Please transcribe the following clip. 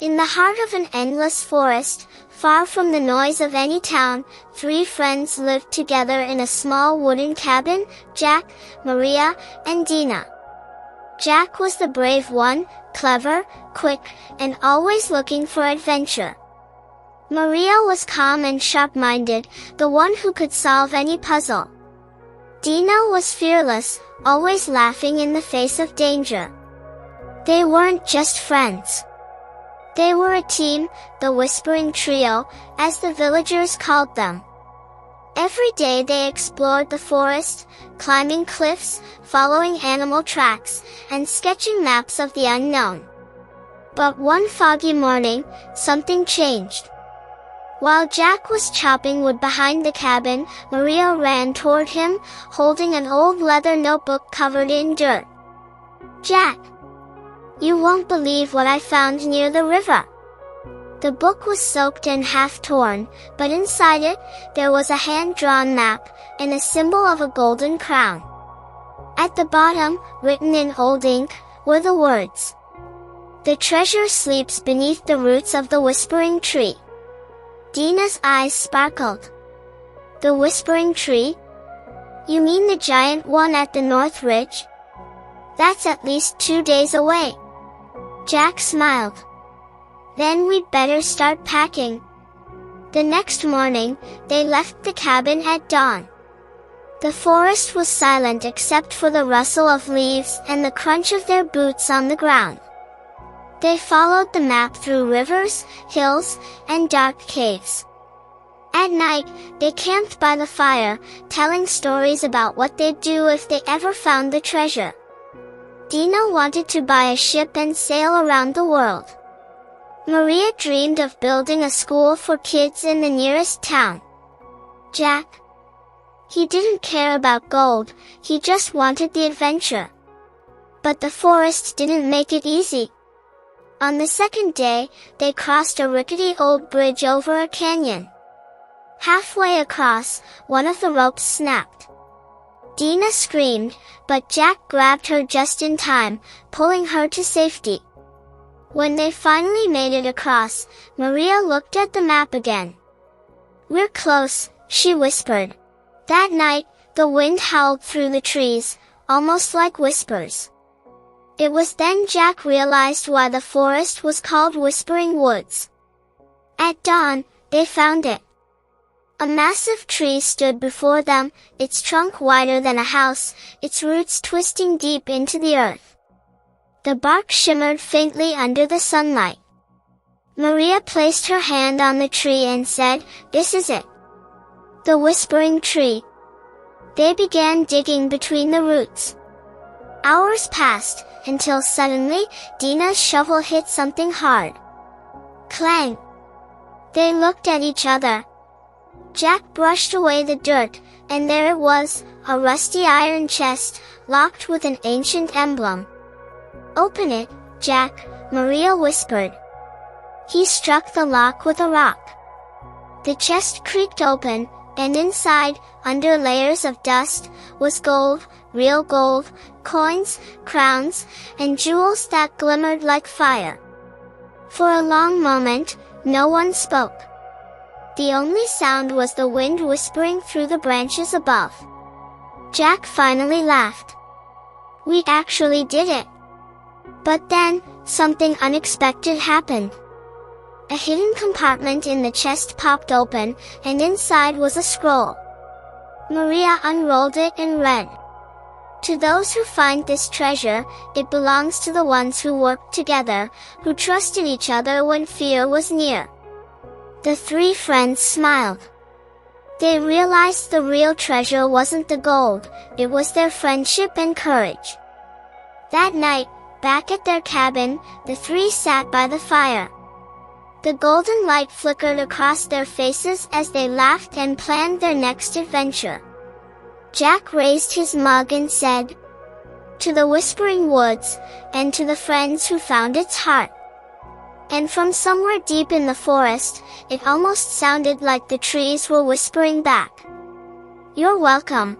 In the heart of an endless forest, far from the noise of any town, three friends lived together in a small wooden cabin: Jack, Maria, and Dina. Jack was the brave one, clever, quick, and always looking for adventure. Maria was calm and sharp-minded, the one who could solve any puzzle. Dina was fearless, always laughing in the face of danger. They weren't just friends. They were a team, the Whispering Trio, as the villagers called them. Every day they explored the forest, climbing cliffs, following animal tracks, and sketching maps of the unknown. But one foggy morning, something changed. While Jack was chopping wood behind the cabin, Maria ran toward him, holding an old leather notebook covered in dirt. "Jack, you won't believe what I found near the river." The book was soaked and half-torn, but inside it, there was a hand-drawn map, and a symbol of a golden crown. At the bottom, written in old ink, were the words, "The treasure sleeps beneath the roots of the whispering tree." Dina's eyes sparkled. "The whispering tree? You mean the giant one at the North Ridge? That's at least 2 days away." Jack smiled. "Then we'd better start packing." The next morning, they left the cabin at dawn. The forest was silent except for the rustle of leaves and the crunch of their boots on the ground. They followed the map through rivers, hills, and dark caves. At night, they camped by the fire, telling stories about what they'd do if they ever found the treasure. Dina wanted to buy a ship and sail around the world. Maria dreamed of building a school for kids in the nearest town. Jack? He didn't care about gold, he just wanted the adventure. But the forest didn't make it easy. On the second day, they crossed a rickety old bridge over a canyon. Halfway across, one of the ropes snapped. Dina screamed, but Jack grabbed her just in time, pulling her to safety. When they finally made it across, Maria looked at the map again. "We're close," she whispered. That night, the wind howled through the trees, almost like whispers. It was then Jack realized why the forest was called Whispering Woods. At dawn, they found it. A massive tree stood before them, its trunk wider than a house, its roots twisting deep into the earth. The bark shimmered faintly under the sunlight. Maria placed her hand on the tree and said, "This is it. The Whispering Tree." They began digging between the roots. Hours passed, until suddenly, Dina's shovel hit something hard. Clang! They looked at each other. Jack brushed away the dirt, and there it was, a rusty iron chest, locked with an ancient emblem. "Open it, Jack," Maria whispered. He struck the lock with a rock. The chest creaked open, and inside, under layers of dust, was gold, real gold, coins, crowns, and jewels that glimmered like fire. For a long moment, no one spoke. The only sound was the wind whispering through the branches above. Jack finally laughed. "We actually did it." But then, something unexpected happened. A hidden compartment in the chest popped open, and inside was a scroll. Maria unrolled it and read, "To those who find this treasure, it belongs to the ones who worked together, who trusted each other when fear was near." The three friends smiled. They realized the real treasure wasn't the gold, it was their friendship and courage. That night, back at their cabin, the three sat by the fire. The golden light flickered across their faces as they laughed and planned their next adventure. Jack raised his mug and said, "To the Whispering Woods, and to the friends who found its heart." And from somewhere deep in the forest, it almost sounded like the trees were whispering back, "You're welcome."